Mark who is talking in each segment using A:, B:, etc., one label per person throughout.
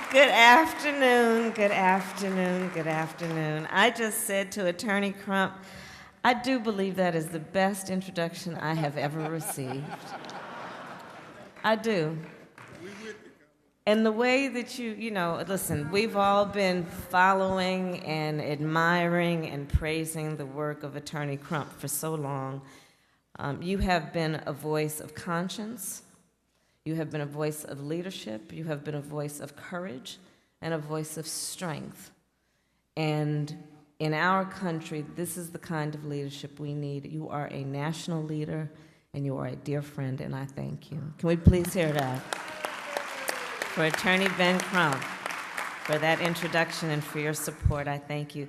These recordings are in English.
A: Good afternoon, good afternoon, good afternoon. I just said to Attorney Crump, I do believe that is the best introduction I have ever received. I do. And the way that you know, listen, we've all been following and admiring and praising the work of Attorney Crump for so long. You have been a voice of conscience. You have been a voice of leadership. You have been a voice of courage and a voice of strength. And in our country, this is the kind of leadership we need. You are a national leader, and you are a dear friend, and I thank you. Can we please hear that? For Attorney Ben Crump, for that introduction and for your support, I thank you.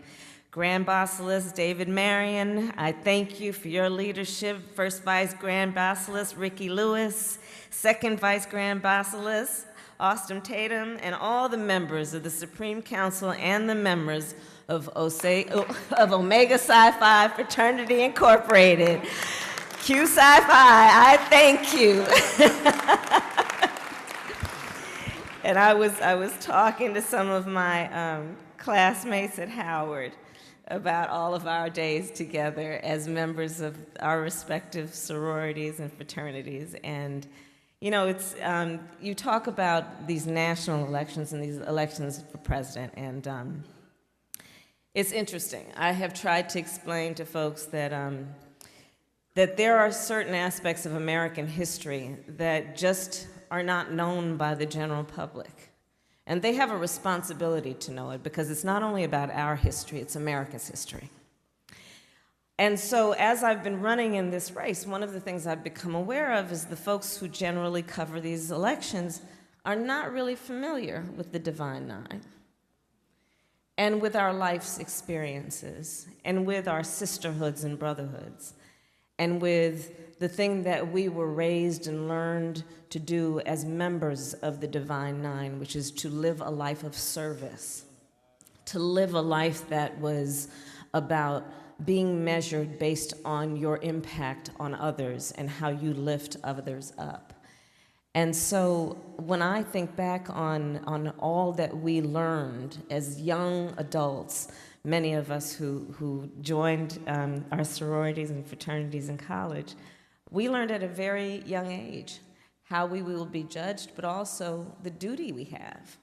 A: Grand Basilisk David Marion, I thank you for your leadership. First Vice Grand Basilisk Ricky Lewis, Second Vice Grand Basilisk Austin Tatum, and all the members of the Supreme Council and the members of Omega Psi Phi Fraternity Incorporated. Q Psi Phi, I thank you. And I was talking to some of my classmates at Howard about all of our days together as members of our respective sororities and fraternities. And, you know, it's, you talk about these national elections and these elections for president, and it's interesting. I have tried to explain to folks that, that there are certain aspects of American history that just are not known by the general public. And they have a responsibility to know it because it's not only about our history, it's America's history. And so as I've been running in this race, one of the things I've become aware of is the folks who generally cover these elections are not really familiar with the Divine Nine and with our life's experiences and with our sisterhoods and brotherhoods and with the thing that we were raised and learned to do as members of the Divine Nine, which is to live a life of service, to live a life that was about being measured based on your impact on others and how you lift others up. And so when I think back on all that we learned as young adults, many of us who joined our sororities and fraternities in college, we learned at a very young age how we will be judged, but also the duty we have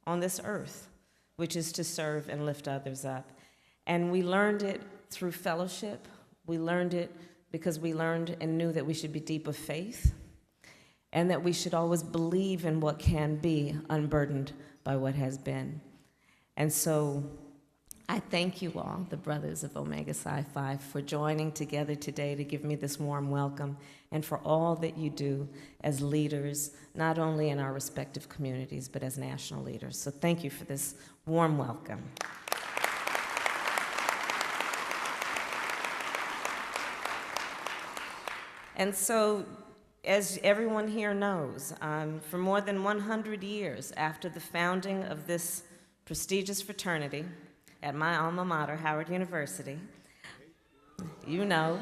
A: on this earth, which is to serve and lift others up. And we learned it through fellowship. We learned it because we learned and knew that we should be deep of faith and that we should always believe in what can be, unburdened by what has been. And so I thank you all, the brothers of Omega Psi Phi, for joining together today to give me this warm welcome and for all that you do as leaders, not only in our respective communities, but as national leaders. So thank you for this warm welcome. And so, as everyone here knows, for more than 100 years after the founding of this prestigious fraternity, at my alma mater, Howard University, you know,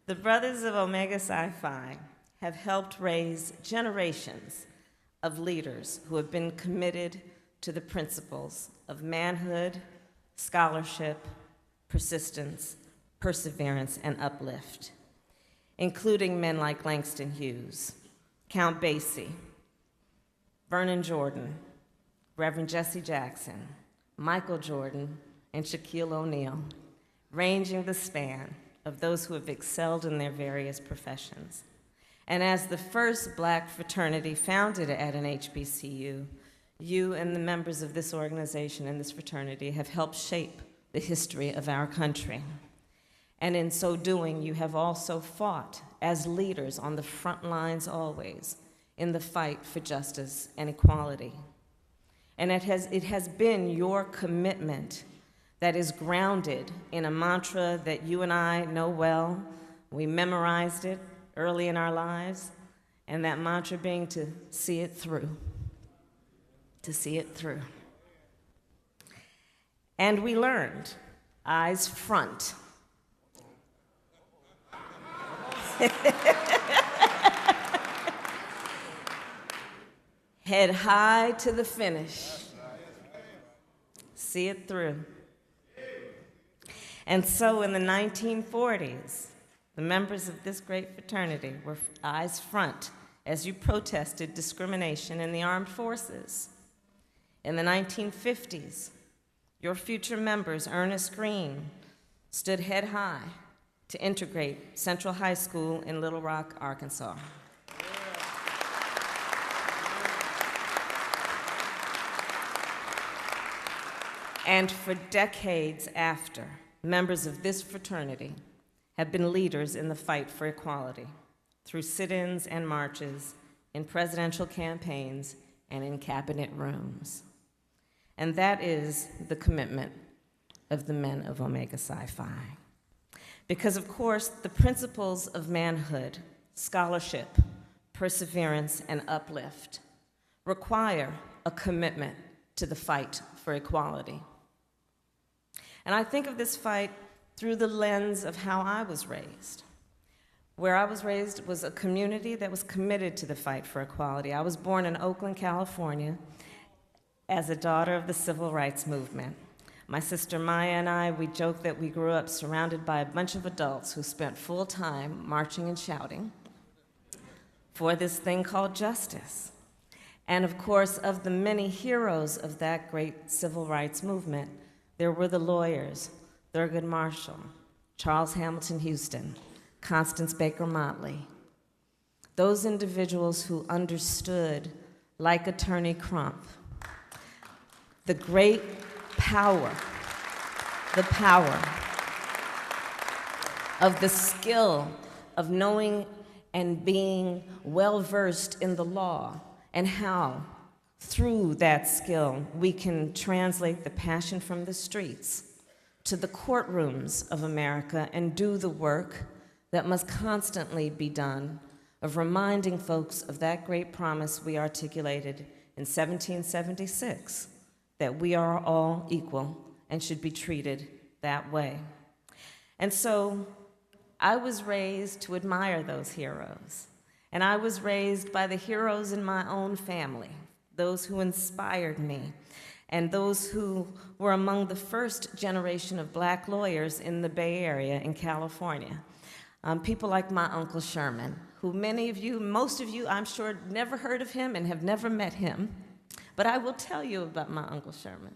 A: the Brothers of Omega Psi Phi have helped raise generations of leaders who have been committed to the principles of manhood, scholarship, persistence, perseverance, and uplift, including men like Langston Hughes, Count Basie, Vernon Jordan, Reverend Jesse Jackson, Michael Jordan, and Shaquille O'Neal, ranging the span of those who have excelled in their various professions. And as the first Black fraternity founded at an HBCU, you and the members of this organization and this fraternity have helped shape the history of our country. And in so doing, you have also fought as leaders on the front lines always in the fight for justice and equality. And it has been your commitment that is grounded in a mantra that you and I know well. We memorized it early in our lives, and that mantra being to see it through, to see it through. And we learned, eyes front. head high to the finish. See it through. And so in the 1940s, the members of this great fraternity were eyes front as you protested discrimination in the armed forces. In the 1950s, your future members, Ernest Green, stood head high to integrate Central High School in Little Rock, Arkansas. And for decades after, members of this fraternity have been leaders in the fight for equality through sit-ins and marches, in presidential campaigns, and in cabinet rooms. And that is the commitment of the men of Omega Psi Phi. Because, of course, the principles of manhood, scholarship, perseverance, and uplift require a commitment to the fight for equality. And I think of this fight through the lens of how I was raised. Where I was raised was a community that was committed to the fight for equality. I was born in Oakland, California, as a daughter of the civil rights movement. My sister Maya and I, we joke that we grew up surrounded by a bunch of adults who spent full time marching and shouting for this thing called justice. And of course, of the many heroes of that great civil rights movement, there were the lawyers, Thurgood Marshall, Charles Hamilton Houston, Constance Baker Motley. Those individuals who understood, like Attorney Crump, the great power, the power of the skill of knowing and being well-versed in the law, and how, through that skill, we can translate the passion from the streets to the courtrooms of America and do the work that must constantly be done of reminding folks of that great promise we articulated in 1776, that we are all equal and should be treated that way. And so I was raised to admire those heroes. And I was raised by the heroes in my own family, those who inspired me, and those who were among the first generation of black lawyers in the Bay Area in California. People like my Uncle Sherman, who many of you, most of you, I'm sure, never heard of him and have never met him. But I will tell you about my Uncle Sherman.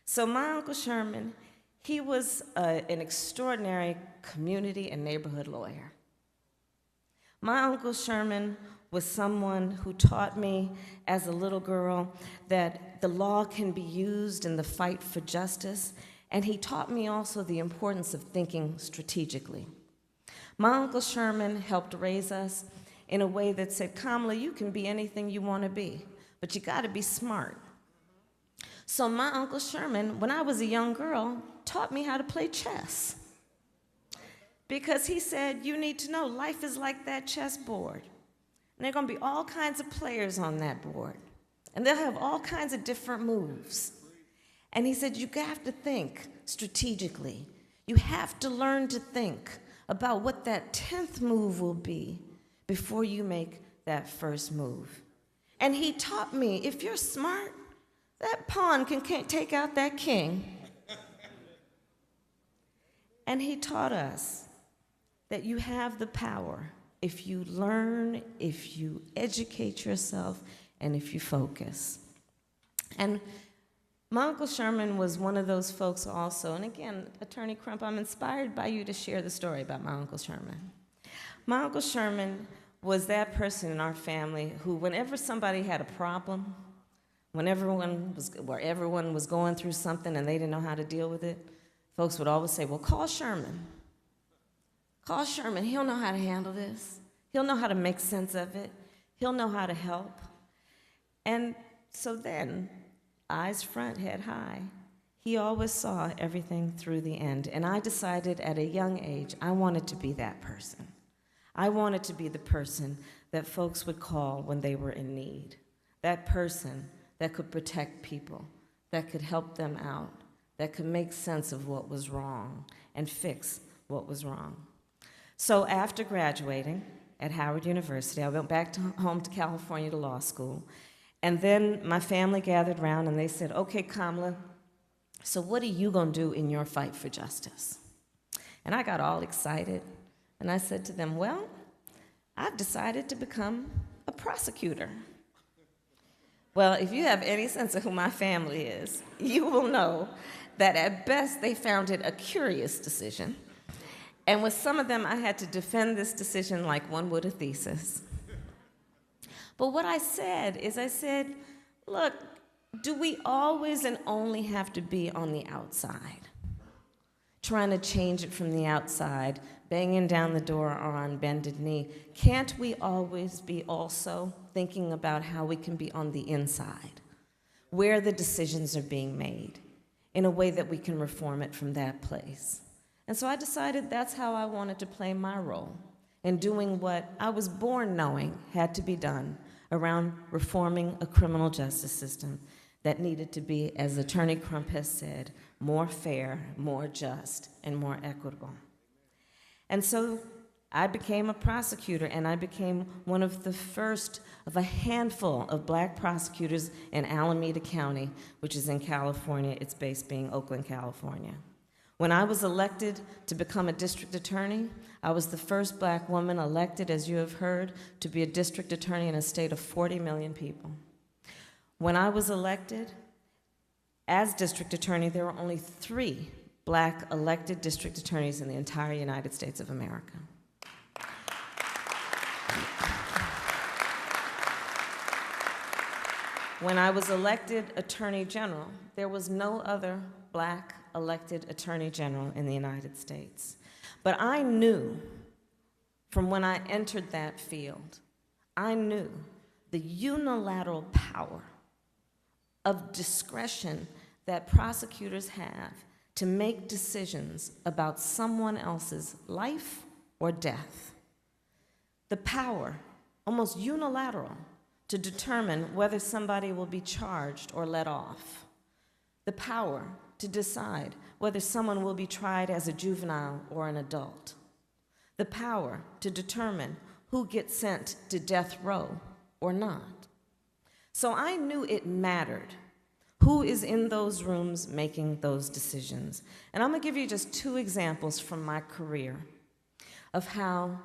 A: So my Uncle Sherman, he was an extraordinary community and neighborhood lawyer. My Uncle Sherman was someone who taught me as a little girl that the law can be used in the fight for justice, and he taught me also the importance of thinking strategically. My Uncle Sherman helped raise us in a way that said, Kamala, you can be anything you want to be, but you got to be smart. So my Uncle Sherman, when I was a young girl, taught me how to play chess. Because he said, you need to know life is like that chessboard. And there are going to be all kinds of players on that board. And they'll have all kinds of different moves. And he said, you have to think strategically. You have to learn to think about what that 10th move will be before you make that first move. And he taught me, if you're smart, that pawn can take out that king. And he taught us that you have the power if you learn, if you educate yourself, and if you focus. And my Uncle Sherman was one of those folks also. And again, Attorney Crump, I'm inspired by you to share the story about my Uncle Sherman. My Uncle Sherman was that person in our family who, whenever somebody had a problem, when everyone was going through something and they didn't know how to deal with it, folks would always say, well, call Sherman. Call Sherman. He'll know how to handle this. He'll know how to make sense of it. He'll know how to help. And so then, eyes front, head high, he always saw everything through the end. And I decided at a young age I wanted to be that person. I wanted to be the person that folks would call when they were in need. That person that could protect people, that could help them out, that could make sense of what was wrong and fix what was wrong. So after graduating at Howard University, I went back home to California to law school, And then my family gathered around and they said, okay, Kamala, so what are you going to do in your fight for justice? And I got all excited, and I said to them, well, I've decided to become a prosecutor. Well, if you have any sense of who my family is, you will know that at best they found it a curious decision. And with some of them, I had to defend this decision like one would a thesis. But what I said is, look, do we always and only have to be on the outside, trying to change it from the outside, banging down the door or on bended knee? Can't we always be also thinking about how we can be on the inside, where the decisions are being made, in a way that we can reform it from that place? And so I decided that's how I wanted to play my role in doing what I was born knowing had to be done around reforming a criminal justice system that needed to be, as Attorney Crump has said, more fair, more just, and more equitable. And so I became a prosecutor, and I became one of the first of a handful of black prosecutors in Alameda County, which is in California, its base being Oakland, California. When I was elected to become a district attorney, I was the first black woman elected, as you have heard, to be a district attorney in a state of 40 million people. When I was elected as district attorney, there were only 3 black elected district attorneys in the entire United States of America. When I was elected Attorney General, there was no other black elected Attorney General in the United States. But I knew from when I entered that field, I knew the unilateral power of discretion that prosecutors have to make decisions about someone else's life or death. The power, almost unilateral, to determine whether somebody will be charged or let off. The power to decide whether someone will be tried as a juvenile or an adult. The power to determine who gets sent to death row or not. So I knew it mattered who is in those rooms making those decisions. And I'm gonna give you just 2 examples from my career of how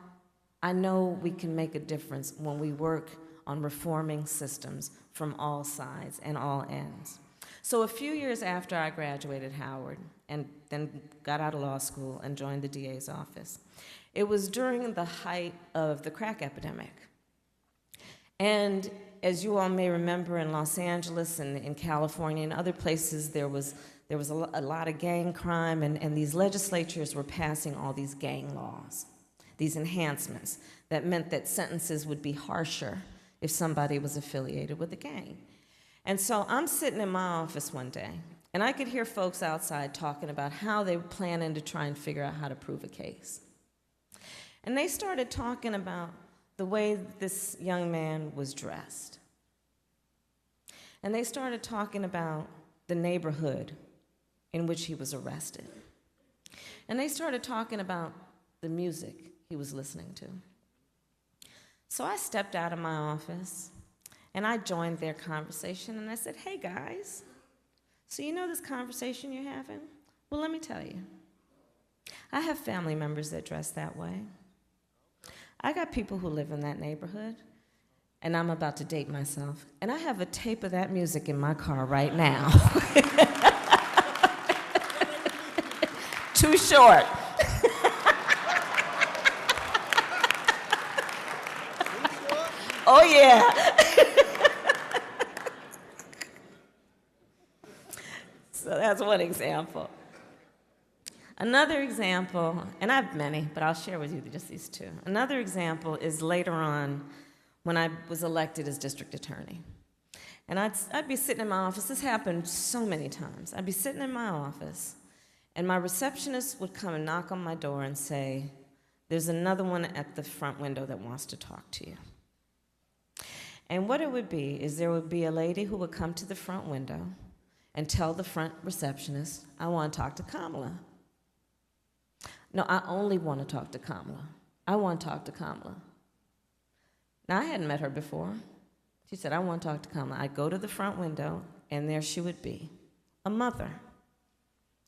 A: I know we can make a difference when we work on reforming systems from all sides and all ends. So a few years after I graduated Howard and then got out of law school and joined the DA's office, it was during the height of the crack epidemic. And as you all may remember, in Los Angeles and in California and other places, there was a lot of gang crime, and these legislatures were passing all these gang laws, these enhancements that meant that sentences would be harsher if somebody was affiliated with a gang. And so I'm sitting in my office one day, and I could hear folks outside talking about how they were planning to try and figure out how to prove a case. And they started talking about the way this young man was dressed. And they started talking about the neighborhood in which he was arrested. And they started talking about the music he was listening to. So I stepped out of my office, and I joined their conversation, and I said, hey guys, so you know this conversation you're having? Well, let me tell you. I have family members that dress that way. I got people who live in that neighborhood, and I'm about to date myself, and I have a tape of that music in my car right now. Too short. Oh, yeah. So that's one example. Another example, and I have many, but I'll share with you just these 2. Another example is later on when I was elected as district attorney. And I'd be sitting in my office. This happened so many times. I'd be sitting in my office, and my receptionist would come and knock on my door and say, there's another one at the front window that wants to talk to you. And what it would be is there would be a lady who would come to the front window and tell the front receptionist, I want to talk to Kamala. No, I only want to talk to Kamala. I want to talk to Kamala. Now, I hadn't met her before. She said, I want to talk to Kamala. I'd go to the front window, and there she would be, a mother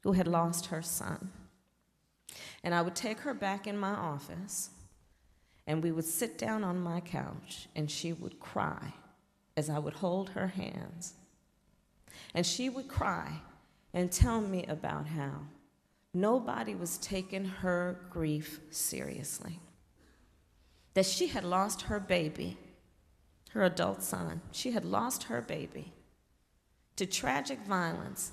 A: who had lost her son. And I would take her back in my office, and we would sit down on my couch, and she would cry as I would hold her hands. And she would cry and tell me about how nobody was taking her grief seriously. That she had lost her baby, her adult son. She had lost her baby to tragic violence,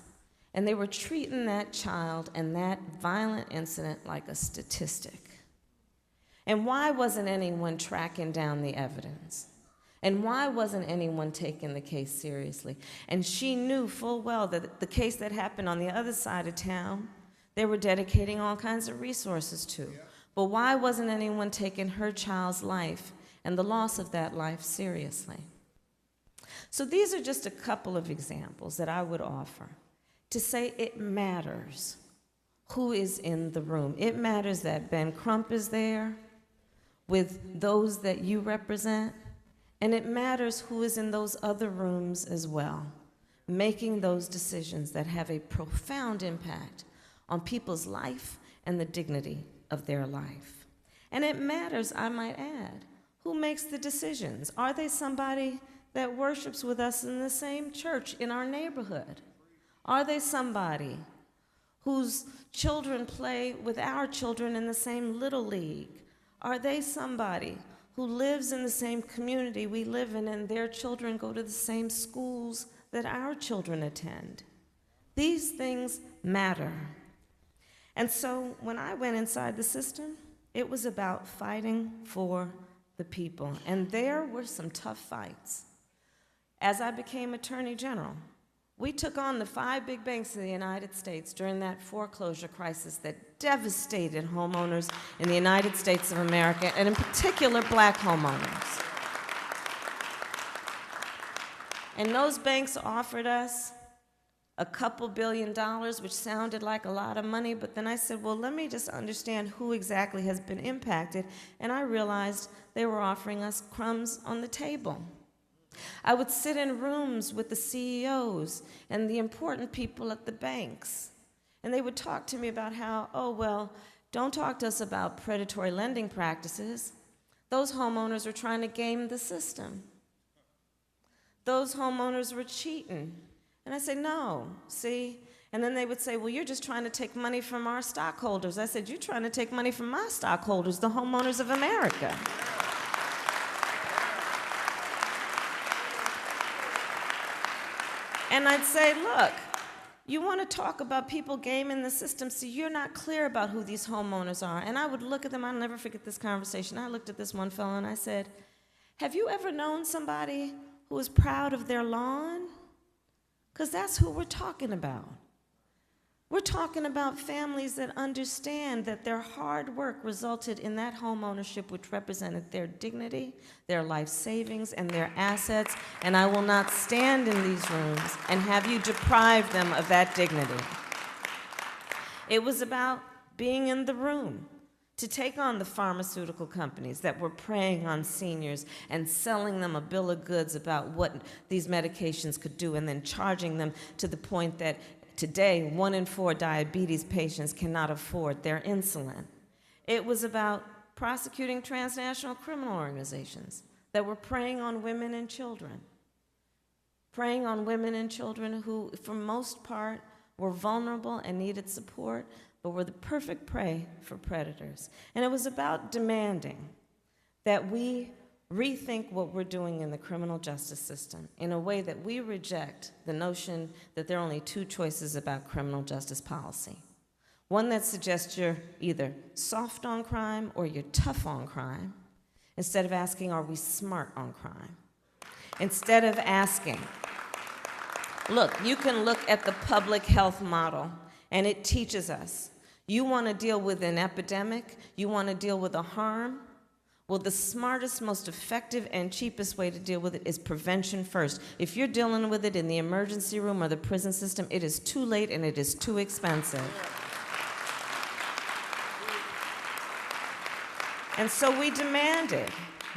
A: and they were treating that child and that violent incident like a statistic. And why wasn't anyone tracking down the evidence? And why wasn't anyone taking the case seriously? And she knew full well that the case that happened on the other side of town, they were dedicating all kinds of resources to. But why wasn't anyone taking her child's life and the loss of that life seriously? So these are just a couple of examples that I would offer to say it matters who is in the room. It matters that Ben Crump is there with those that you represent. And it matters who is in those other rooms as well, making those decisions that have a profound impact on people's life and the dignity of their life. And it matters, I might add, who makes the decisions. Are they somebody that worships with us in the same church in our neighborhood? Are they somebody whose children play with our children in the same little league? Are they somebody who lives in the same community we live in and their children go to the same schools that our children attend? These things matter. And so when I went inside the system, it was about fighting for the people. And there were some tough fights. As I became Attorney General, we took on the 5 big banks in the United States during that foreclosure crisis that devastated homeowners in the United States of America, and in particular, black homeowners. And those banks offered us a couple $2 billion, which sounded like a lot of money, but then I said, well, let me just understand who exactly has been impacted, and I realized they were offering us crumbs on the table. I would sit in rooms with the CEOs and the important people at the banks, and they would talk to me about how, oh, well, don't talk to us about predatory lending practices. Those homeowners were trying to game the system. Those homeowners were cheating. And I said, no, see? And then they would say, well, you're just trying to take money from our stockholders. I said, you're trying to take money from my stockholders, the homeowners of America. And I'd say, look, you want to talk about people gaming the system, so you're not clear about who these homeowners are. And I would look at them, I'll never forget this conversation. I looked at this one fellow and I said, have you ever known somebody who is proud of their lawn? Because that's who we're talking about. We're talking about families that understand that their hard work resulted in that home ownership, which represented their dignity, their life savings, and their assets, and I will not stand in these rooms and have you deprive them of that dignity. It was about being in the room to take on the pharmaceutical companies that were preying on seniors and selling them a bill of goods about what these medications could do, and then charging them to the point that today, 1 in 4 diabetes patients cannot afford their insulin. It was about prosecuting transnational criminal organizations that were preying on women and children. Preying on women and children who, for most part, were vulnerable and needed support, but were the perfect prey for predators. And it was about demanding that we rethink what we're doing in the criminal justice system in a way that we reject the notion that there are only 2 choices about criminal justice policy. One that suggests you're either soft on crime or you're tough on crime, instead of asking, are we smart on crime? Instead of asking, look, you can look at the public health model, and it teaches us, you want to deal with an epidemic, you want to deal with a harm. Well, the smartest, most effective, and cheapest way to deal with it is prevention first. If you're dealing with it in the emergency room or the prison system, it is too late and it is too expensive. And so we demanded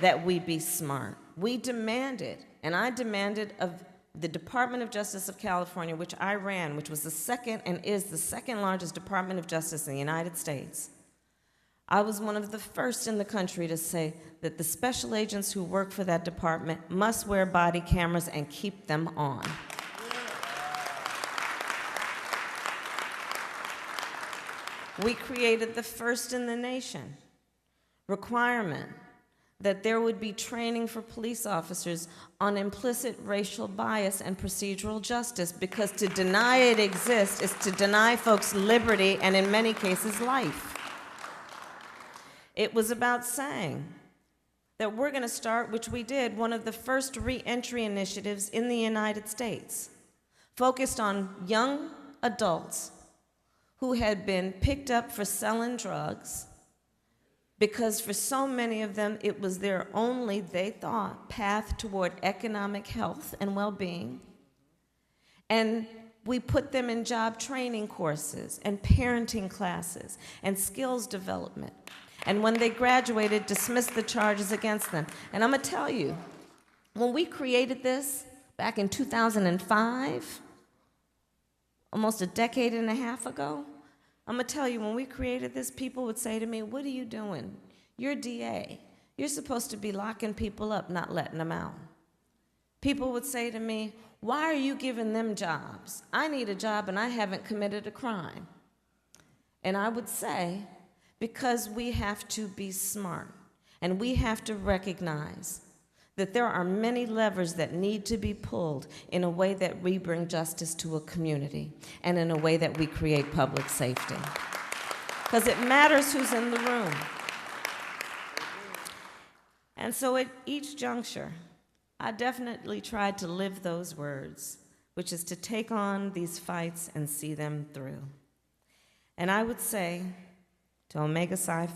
A: that we be smart. we demanded, and I demanded of the Department of Justice of California, which I ran, which was the second and is the second largest Department of Justice in the United States. I was one of the first in the country to say that the special agents who work for that department must wear body cameras and keep them on. We created the first in the nation requirement that there would be training for police officers on implicit racial bias and procedural justice, because to deny it exists is to deny folks liberty and, in many cases, life. It was about saying that we're going to start, which we did, one of the first re-entry initiatives in the United States, focused on young adults who had been picked up for selling drugs, because for so many of them, it was their only, they thought, path toward economic health and well-being. And we put them in job training courses and parenting classes and skills development. And when they graduated, dismissed the charges against them. And I'm gonna tell you, when we created this back in 2005, almost a decade and a half ago, I'm gonna tell you, when we created this, people would say to me, "What are you doing? You're DA. You're supposed to be locking people up, not letting them out." People would say to me, "Why are you giving them jobs? I need a job and I haven't committed a crime." And I would say, because we have to be smart and we have to recognize that there are many levers that need to be pulled in a way that we bring justice to a community and in a way that we create public safety. Because it matters who's in the room. And so at each juncture, I definitely tried to live those words, which is to take on these fights and see them through. And I would say to ΩΨФ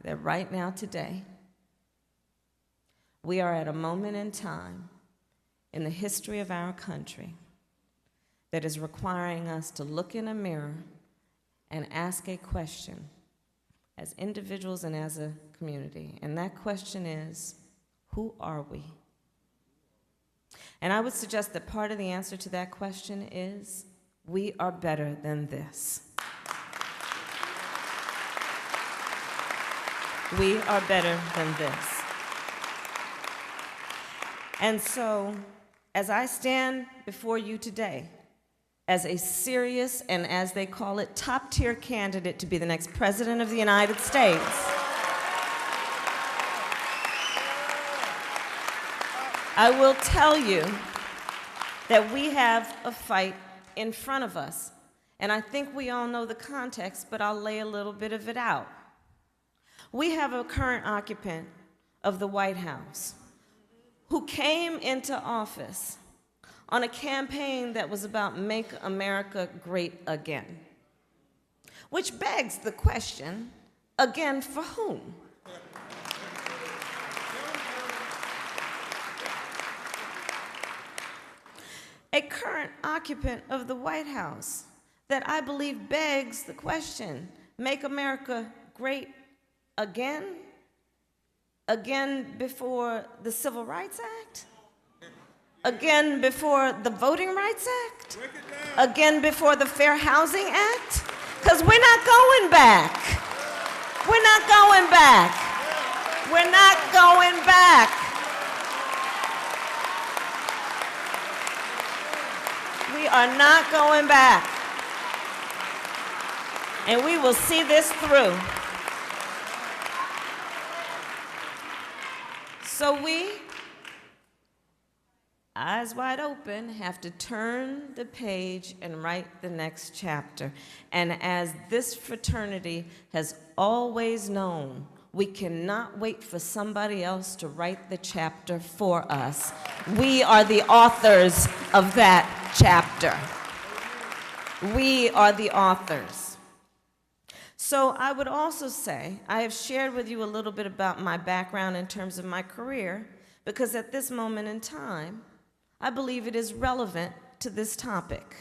A: that right now, today, we are at a moment in time in the history of our country that is requiring us to look in a mirror and ask a question as individuals and as a community. And that question is, who are we? And I would suggest that part of the answer to that question is, we are better than this. We are better than this. And so, as I stand before you today, as a serious and, as they call it, top-tier candidate to be the next president of the United States, I will tell you that we have a fight in front of us. And I think we all know the context, but I'll lay a little bit of it out. We have a current occupant of the White House who came into office on a campaign that was about Make America Great Again, which begs the question, again for whom? A current occupant of the White House that I believe begs the question, Make America Great Again? Again before the Civil Rights Act? Again before the Voting Rights Act? Again before the Fair Housing Act? Because we're not going back. We're not going back. We're not going back. We are not going back. And we will see this through. So we, eyes wide open, have to turn the page and write the next chapter. And as this fraternity has always known, we cannot wait for somebody else to write the chapter for us. We are the authors of that chapter. We are the authors. So I would also say, I have shared with you a little bit about my background in terms of my career, because at this moment in time, I believe it is relevant to this topic.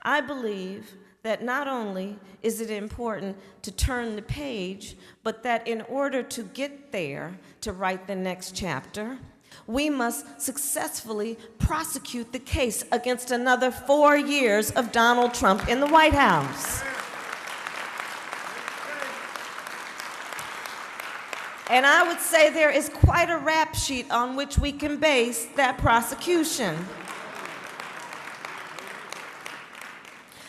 A: I believe that not only is it important to turn the page, but that in order to get there, to write the next chapter, we must successfully prosecute the case against another 4 years of Donald Trump in the White House. And I would say there is quite a rap sheet on which we can base that prosecution.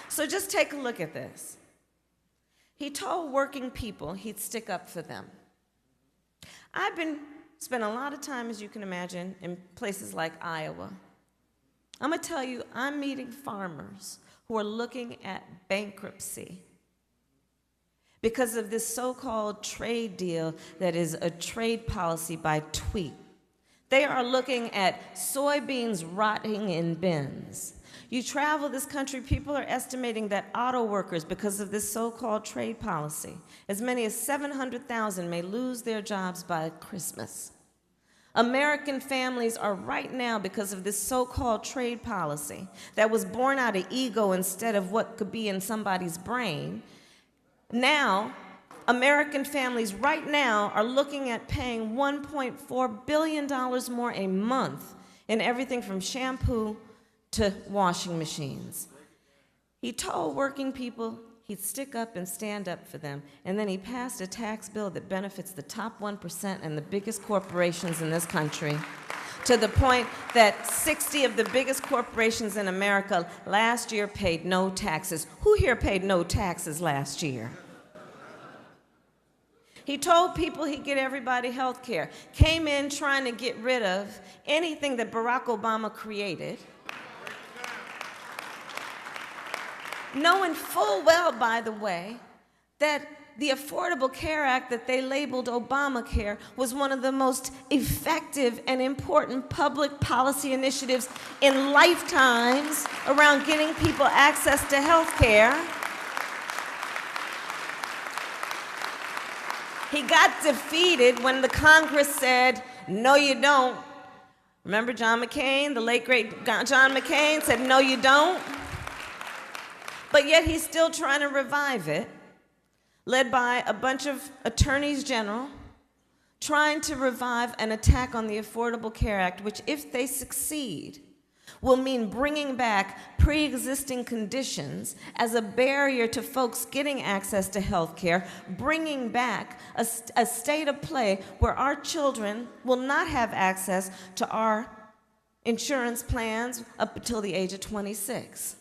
A: So just take a look at this. He told working people he'd stick up for them. I've spent a lot of time, as you can imagine, in places like Iowa. I'm gonna tell you, I'm meeting farmers who are looking at bankruptcy because of this so-called trade deal that is a trade policy by tweet. They are looking at soybeans rotting in bins. You travel this country, people are estimating that auto workers, because of this so-called trade policy, as many as 700,000 may lose their jobs by Christmas. American families are right now, because of this so-called trade policy that was born out of ego instead of what could be in somebody's brain, now American families right now are looking at paying $1.4 billion more a month in everything from shampoo to washing machines. He told working people he'd stick up and stand up for them, and then he passed a tax bill that benefits the top 1% and the biggest corporations in this country, to the point that 60 of the biggest corporations in America last year paid no taxes. Who here paid no taxes last year? He told people he'd get everybody health care, came in trying to get rid of anything that Barack Obama created, knowing full well, by the way, that the Affordable Care Act that they labeled Obamacare was one of the most effective and important public policy initiatives in lifetimes around getting people access to health care. He got defeated when the Congress said, no, you don't. Remember John McCain, the late great John McCain said, no, you don't. But yet he's still trying to revive it, led by a bunch of attorneys general, trying to revive an attack on the Affordable Care Act, which, if they succeed, will mean bringing back pre-existing conditions as a barrier to folks getting access to health care, bringing back a state of play where our children will not have access to our insurance plans up until the age of 26.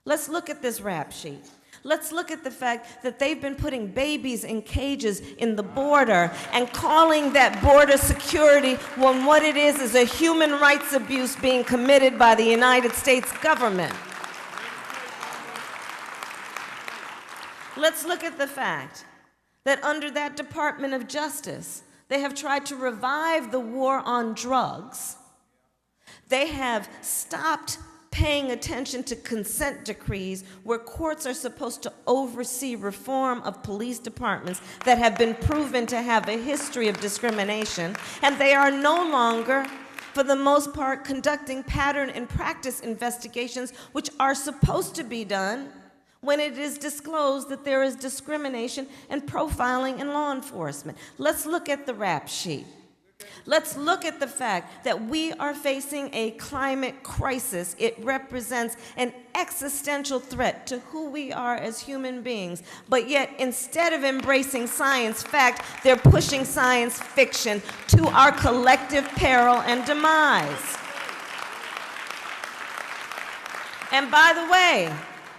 A: Let's look at this rap sheet. Let's look at the fact that they've been putting babies in cages in the border and calling that border security when what it is a human rights abuse being committed by the United States government. Let's look at the fact that under that Department of Justice, they have tried to revive the war on drugs. They have stopped paying attention to consent decrees where courts are supposed to oversee reform of police departments that have been proven to have a history of discrimination, and they are no longer, for the most part, conducting pattern and practice investigations, which are supposed to be done when it is disclosed that there is discrimination and profiling in law enforcement. Let's look at the rap sheet. Let's look at the fact that we are facing a climate crisis. It represents an existential threat to who we are as human beings. But yet, instead of embracing science fact, they're pushing science fiction to our collective peril and demise. And by the way,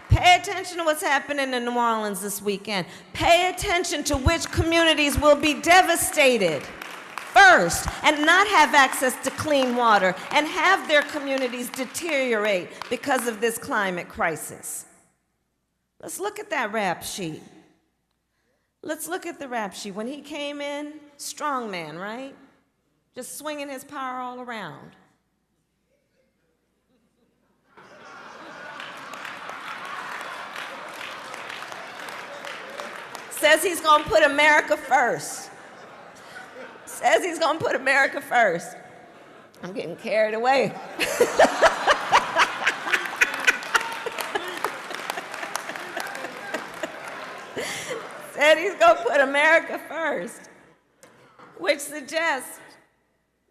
A: pay attention to what's happening in New Orleans this weekend. Pay attention to which communities will be devastated first and not have access to clean water and have their communities deteriorate because of this climate crisis. Let's look at that rap sheet. Let's look at the rap sheet. When he came in, strong man, right? Just swinging his power all around. Says he's going to put America first. Says he's going to put America first. I'm getting carried away. said he's going to put America first, which suggests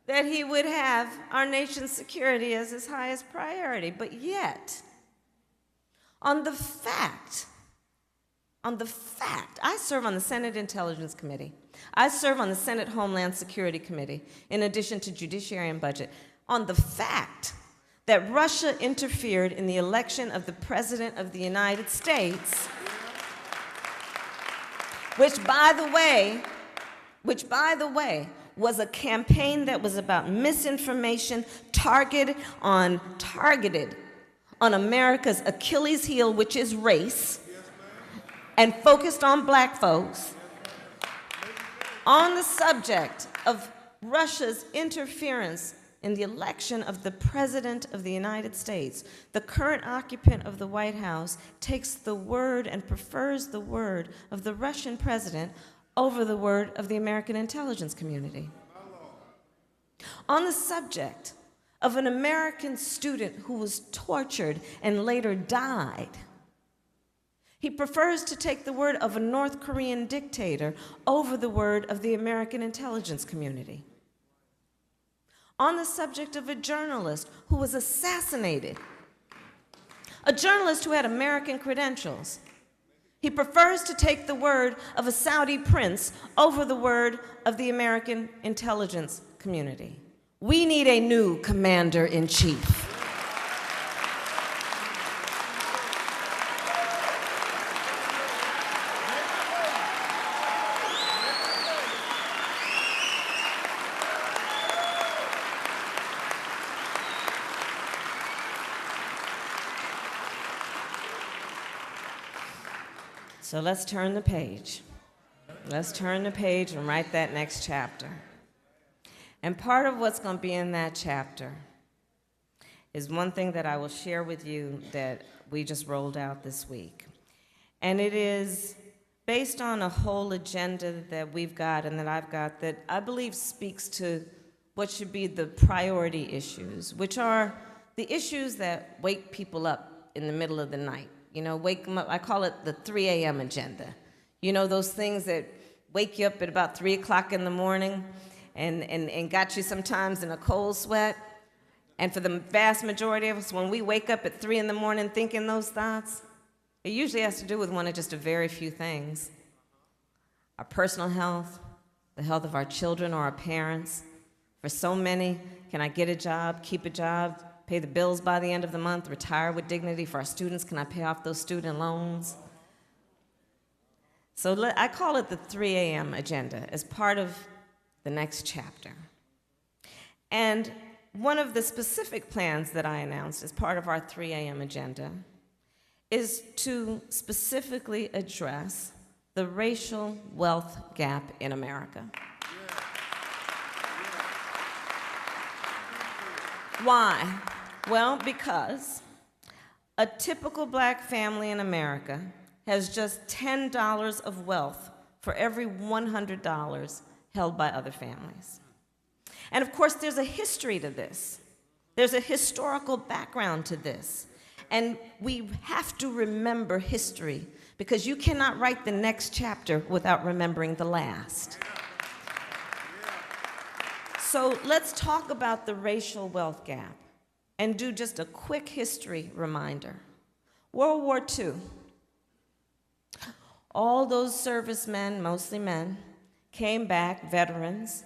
A: that he would have our nation's security as his highest priority. But yet, on the fact, I serve on the Senate Intelligence Committee. I serve on the Senate Homeland Security Committee, in addition to Judiciary and Budget. On the fact that Russia interfered in the election of the President of the United States, which, by the way, was a campaign that was about misinformation targeted on America's Achilles heel, which is race, and focused on black folks. On the subject of Russia's interference in the election of the President of the United States, the current occupant of the White House takes the word and prefers the word of the Russian president over the word of the American intelligence community. On the subject of an American student who was tortured and later died, he prefers to take the word of a North Korean dictator over the word of the American intelligence community. On the subject of a journalist who was assassinated, a journalist who had American credentials, he prefers to take the word of a Saudi prince over the word of the American intelligence community. We need a new commander-in-chief. So let's turn the page. Let's turn the page and write that next chapter. And part of what's going to be in that chapter is one thing that I will share with you that we just rolled out this week. And it is based on a whole agenda that we've got and that I've got that I believe speaks to what should be the priority issues, which are the issues that wake people up in the middle of the night. You know, wake them up. I call it the 3 a.m. agenda. You know, those things that wake you up at about 3 o'clock in the morning and got you sometimes in a cold sweat. And for the vast majority of us, when we wake up at 3 in the morning thinking those thoughts, it usually has to do with one of just a very few things. Our personal health, the health of our children or our parents. For so many, can I get a job, keep a job, pay the bills by the end of the month, retire with dignity? For our students, can I pay off those student loans? So I call it the 3 a.m. agenda as part of the next chapter. And one of the specific plans that I announced as part of our 3 a.m. agenda is to specifically address the racial wealth gap in America. Why? Well, because a typical black family in America has just $10 of wealth for every $100 held by other families. And of course, there's a history to this. There's a historical background to this. And we have to remember history, because you cannot write the next chapter without remembering the last. So let's talk about the racial wealth gap and do just a quick history reminder. World War II. All those servicemen, mostly men, came back, veterans,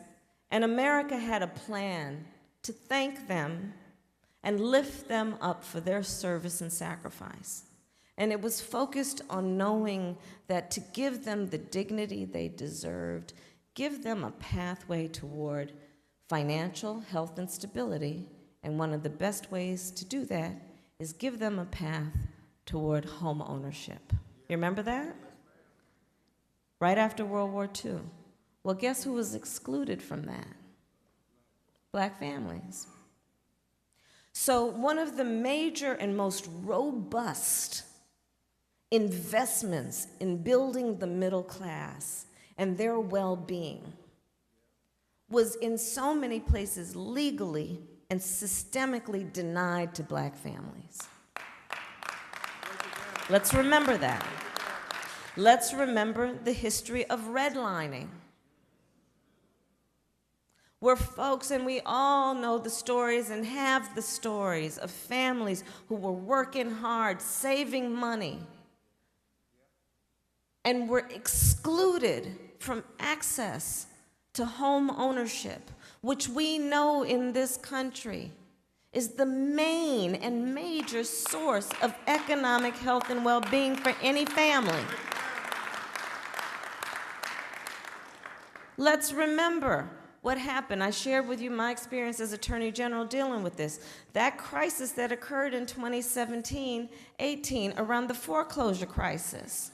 A: and America had a plan to thank them and lift them up for their service and sacrifice. And it was focused on knowing that to give them the dignity they deserved, give them a pathway toward financial health and stability, and one of the best ways to do that is give them a path toward home ownership. You remember that? Right after World War II. Well, guess who was excluded from that? Black families. So one of the major and most robust investments in building the middle class and their well-being was in so many places legally and systemically denied to black families. Let's remember that. Let's remember the history of redlining, where folks, and we all know the stories and have the stories of families who were working hard, saving money, and were excluded from access to home ownership, which we know in this country is the main and major source of economic health and well-being for any family. Let's remember what happened. I shared with you my experience as Attorney General dealing with this. That crisis that occurred in 2017-18 around the foreclosure crisis,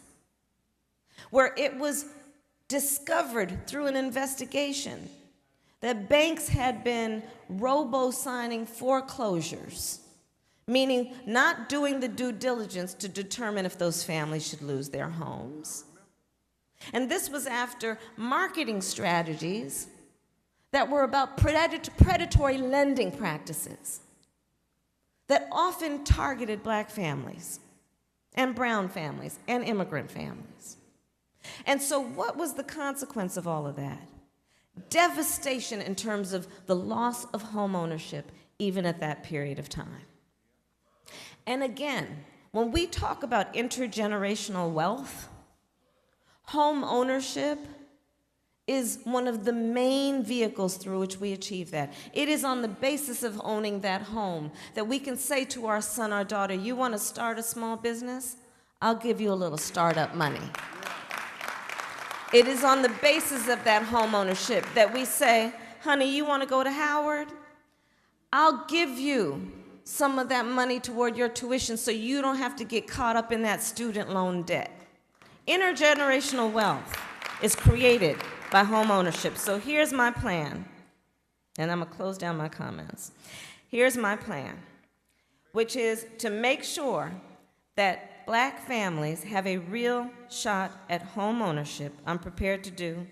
A: where it was discovered through an investigation that banks had been robo-signing foreclosures, meaning not doing the due diligence to determine if those families should lose their homes. And this was after marketing strategies that were about predatory lending practices that often targeted black families and brown families and immigrant families. And so what was the consequence of all of that? Devastation in terms of the loss of home ownership, even at that period of time. And again, when we talk about intergenerational wealth, home ownership is one of the main vehicles through which we achieve that. It is on the basis of owning that home that we can say to our son or daughter, you want to start a small business? I'll give you a little startup money. It is on the basis of that home ownership that we say, honey, you want to go to Howard? I'll give you some of that money toward your tuition so you don't have to get caught up in that student loan debt. Intergenerational wealth is created by home ownership. So here's my plan, and I'm going to close down my comments. Here's my plan, which is to make sure that black families have a real shot at home ownership. I'm prepared to do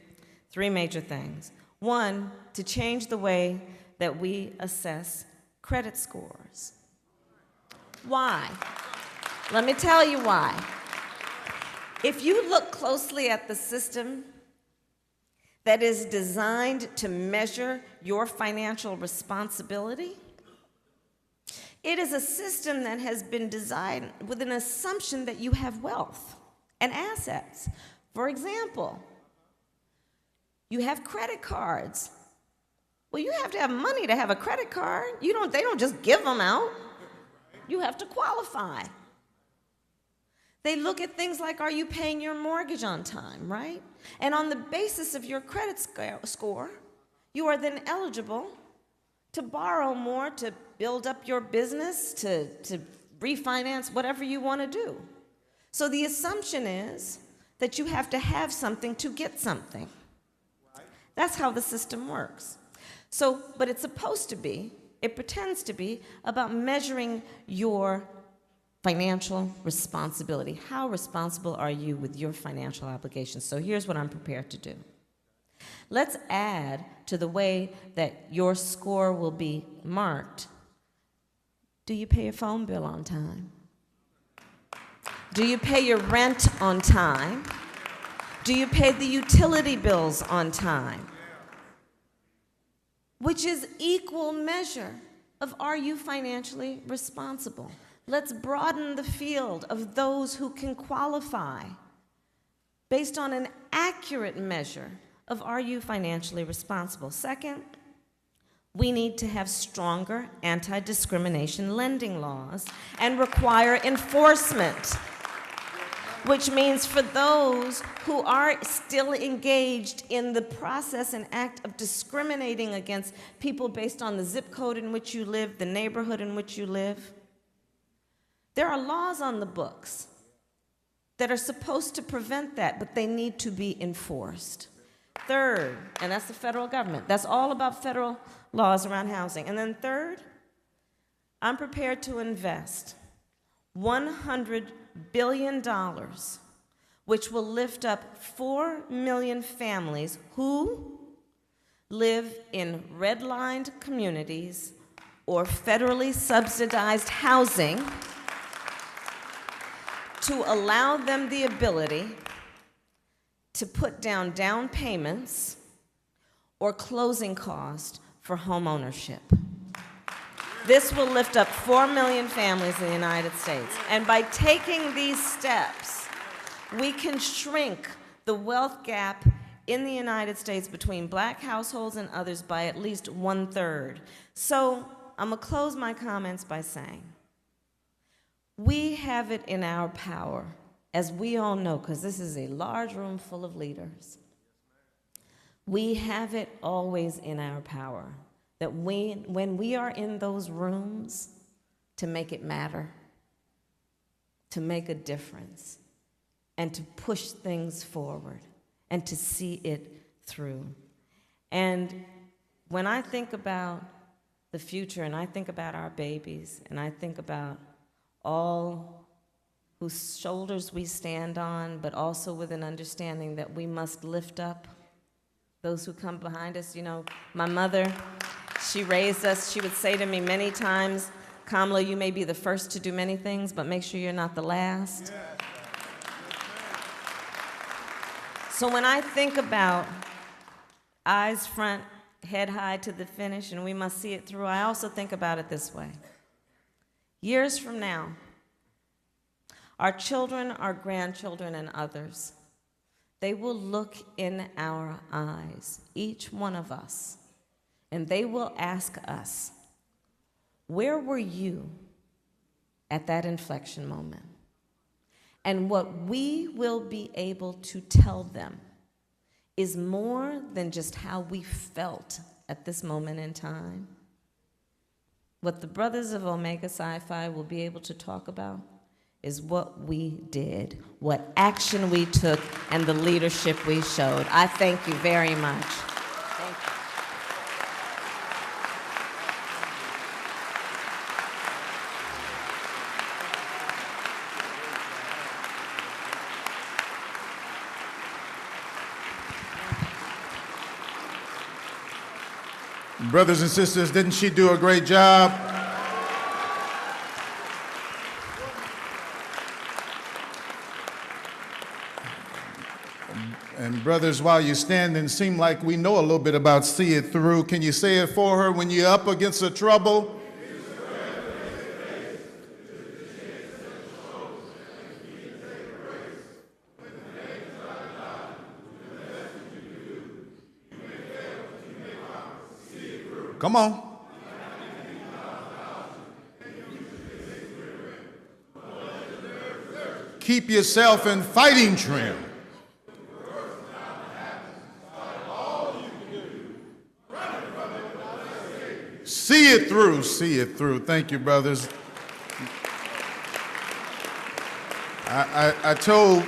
A: 3 major things. 1, to change the way that we assess credit scores. Why? Let me tell you why. If you look closely at the system that is designed to measure your financial responsibility, it is a system that has been designed with an assumption that you have wealth and assets. For example, you have credit cards. Well, you have to have money to have a credit card. They don't just give them out. You have to qualify. They look at things like, are you paying your mortgage on time, right? And on the basis of your credit score, you are then eligible to borrow more, to build up your business, to refinance whatever you want to do. So the assumption is that you have to have something to get something. That's how the system works. So, but it's supposed to be, it pretends to be, about measuring your financial responsibility. How responsible are you with your financial obligations? So here's what I'm prepared to do. Let's add to the way that your score will be marked. Do you pay your phone bill on time? Do you pay your rent on time? Do you pay the utility bills on time? Which is equal measure of, are you financially responsible? Let's broaden the field of those who can qualify based on an accurate measure of, are you financially responsible? Second, we need to have stronger anti-discrimination lending laws and require enforcement, which means for those who are still engaged in the process and act of discriminating against people based on the zip code in which you live, the neighborhood in which you live, there are laws on the books that are supposed to prevent that, but they need to be enforced. Third, and that's the federal government. That's all about federal laws around housing. And then third, I'm prepared to invest $100 billion, which will lift up 4 million families who live in redlined communities or federally subsidized housing, to allow them the ability to put down payments or closing costs for homeownership. This will lift up 4 million families in the United States. And by taking these steps, we can shrink the wealth gap in the United States between black households and others by at least 1/3. So I'm gonna close my comments by saying, we have it in our power, as we all know, because this is a large room full of leaders. We have it always in our power that when we are in those rooms, to make it matter, to make a difference, and to push things forward, and to see it through. And when I think about the future, and I think about our babies, and I think about all whose shoulders we stand on, but also with an understanding that we must lift up those who come behind us. You know, my mother, she raised us. She would say to me many times, Kamala, you may be the first to do many things, but make sure you're not the last. So when I think about eyes front, head high to the finish, and we must see it through, I also think about it this way. Years from now, our children, our grandchildren, and others, they will look in our eyes, each one of us, and they will ask us, where were you at that inflection moment? And what we will be able to tell them is more than just how we felt at this moment in time. What the brothers of ΩΨФ will be able to talk about is what we did, what action we took, and the leadership we showed. I thank you very much. Thank you.
B: Brothers and sisters, didn't she do a great job? And brothers, while you're standing, seem like we know a little bit about see it through. Can you say it for her? When you're up against the trouble, come on. Keep yourself in fighting trim. See it through, see it through. Thank you, brothers. I told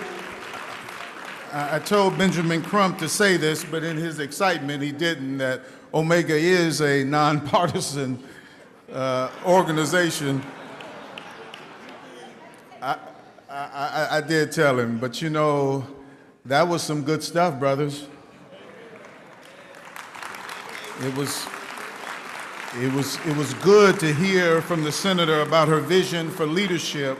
B: Benjamin Crump to say this, but in his excitement, he didn't, that Omega is a nonpartisan organization. I did tell him, but you know, that was some good stuff, brothers. It was good to hear from the senator about her vision for leadership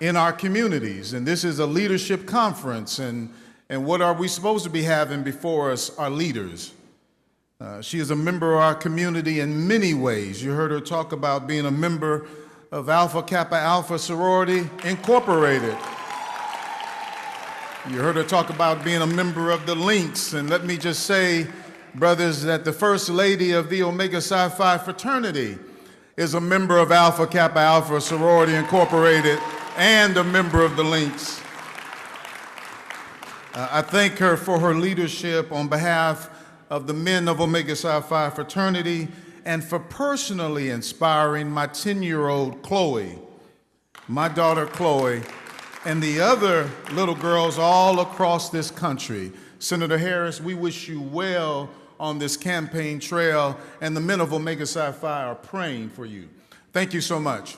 B: in our communities. And this is a leadership conference, and what are we supposed to be having before us? Our leaders. She is a member of our community in many ways. You heard her talk about being a member of Alpha Kappa Alpha Sorority Incorporated. You heard her talk about being a member of the Links, and let me just say, brothers, that the First Lady of the ΩΨФ Fraternity is a member of Alpha Kappa Alpha Sorority Incorporated and a member of the Links. I thank her for her leadership on behalf of the men of ΩΨФ Fraternity and for personally inspiring my 10-year-old Chloe, my daughter Chloe, and the other little girls all across this country. Senator Harris, we wish you well on this campaign trail, and the men of ΩΨF are praying for you. Thank you so much.